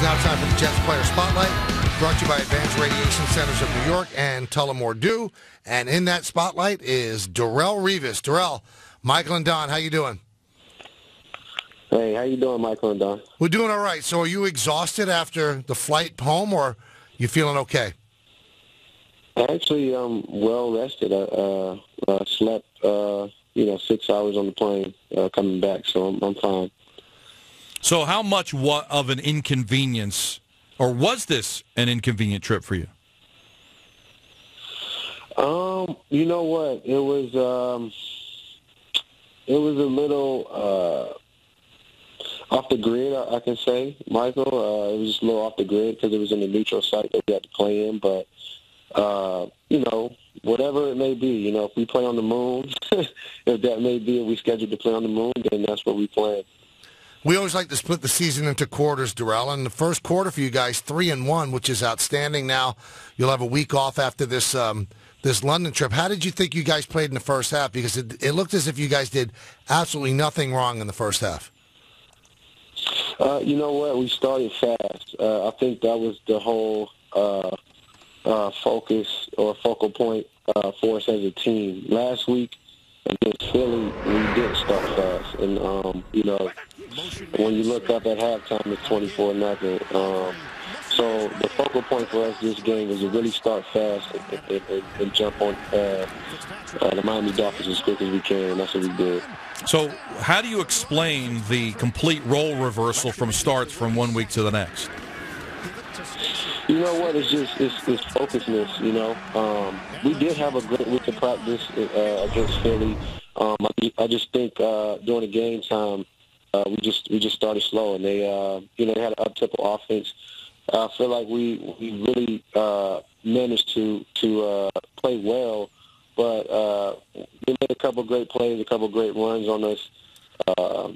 now time for the Jets Player Spotlight, brought to you by Advanced Radiation Centers of New York and Tullamore Dew. And in that spotlight is Darrelle Revis. Darrelle, Michael and Don, how you doing? Hey, how you doing, Michael and Don? We're doing all right. So are you exhausted after the flight home, or you feeling okay? Actually, I'm well rested. I slept, 6 hours on the plane coming back, so I'm fine. So how much of an inconvenience, or was this an inconvenient trip for you? You know what? It was a little off the grid, I can say, Michael. It was just a little off the grid because it was in a neutral site that we had to play in. But, whatever it may be, if we play on the moon, if that may be, if we scheduled to play on the moon, then that's what we plan. We always like to split the season into quarters, Darrelle. And the first quarter for you guys, 3-1, which is outstanding. Now you'll have a week off after this this London trip. How did you think you guys played in the first half? Because it looked as if you guys did absolutely nothing wrong in the first half. You know what? We started fast. I think that was the whole focus or focal point for us as a team. Last week against Philly, we did start fast. And, when you look up at halftime, it's 24-0. So the focal point for us this game was to really start fast and jump on the Miami Dolphins as quick as we can, and that's what we did. So how do you explain the complete role reversal from starts from 1 week to the next? You know what? It's focusness. We did have a great week of practice against Philly. I just think during the game time, we just started slow, and they had an up-tempo offense. I feel like we really managed to play well, but we made a couple of great plays, a couple of great runs on us,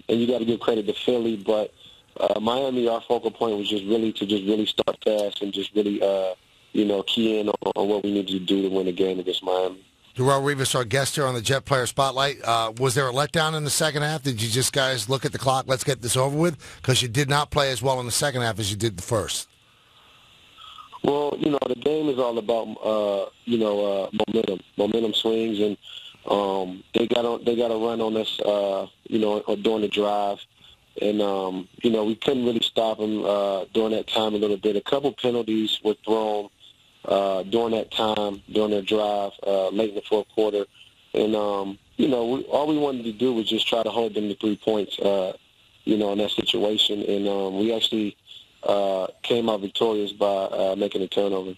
and you got to give credit to Philly. But Miami, our focal point was just really start fast and just really key in on what we needed to do to win the game against Miami. Darrelle Revis, our guest here on the Jet Player Spotlight. Was there a letdown in the second half? Did you just guys look at the clock, let's get this over with? Because you did not play as well in the second half as you did the first. Well, the game is all about, momentum swings, and they got a run on us, during the drive. And, we couldn't really stop them during that time a little bit. A couple penalties were thrown during that time, during their drive, late in the fourth quarter. And, all we wanted to do was just try to hold them to 3 points, in that situation. And we actually came out victorious by making a turnover.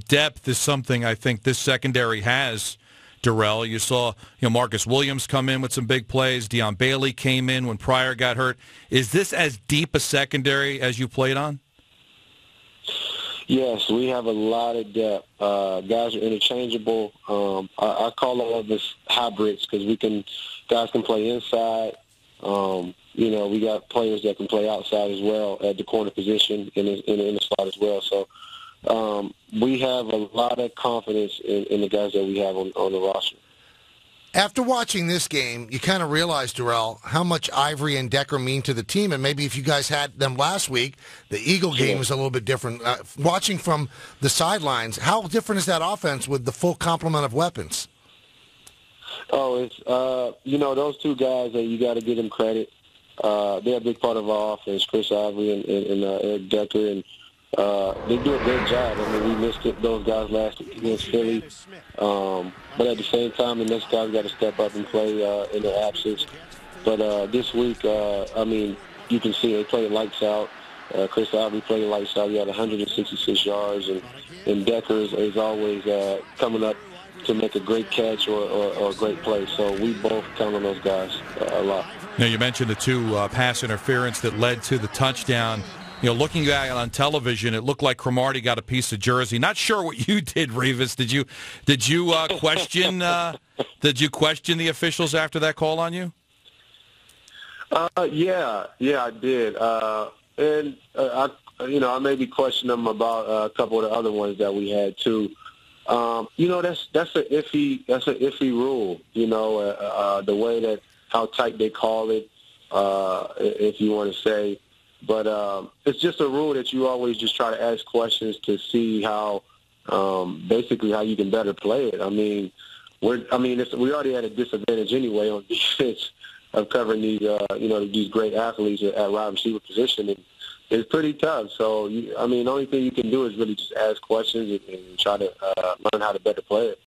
Depth is something I think this secondary has, Darrelle. You saw Marcus Williams come in with some big plays. Deion Bailey came in when Pryor got hurt. Is this as deep a secondary as you played on? Yes, we have a lot of depth. Guys are interchangeable. I call all of us hybrids because guys can play inside. We got players that can play outside as well at the corner position in the slot as well. So we have a lot of confidence in the guys that we have on the roster. After watching this game, you kind of realize, Darrelle, how much Ivory and Decker mean to the team. And maybe if you guys had them last week, the Eagle game was a little bit different. Watching from the sidelines, how different is that offense with the full complement of weapons? Oh, it's those two guys, you got to give them credit. They're a big part of our offense, Chris Ivory and Eric Decker, and they do a great job. I mean, we missed those guys last week against Philly. But at the same time, the next guys got to step up and play in their absence. But this week, you can see they played lights out. Chris Ivory played lights out. He had 166 yards, and Decker is always coming up to make a great catch or a great play. So we both count on those guys a lot. Now, you mentioned the two pass interference that led to the touchdown. Looking at it on television, it looked like Cromartie got a piece of jersey. Not sure what you did, Revis. Did you question did you question the officials after that call on you? Yeah, I did. And I maybe questioned them about a couple of the other ones that we had too. That's an iffy rule. The way that how tight they call it, if you want to say. But it's just a rule that you always just try to ask questions to see how, basically how you can better play it. I mean, we already had a disadvantage anyway on defense of covering these, these great athletes at wide receiver position, and it's pretty tough. So, the only thing you can do is really just ask questions and try to learn how to better play it.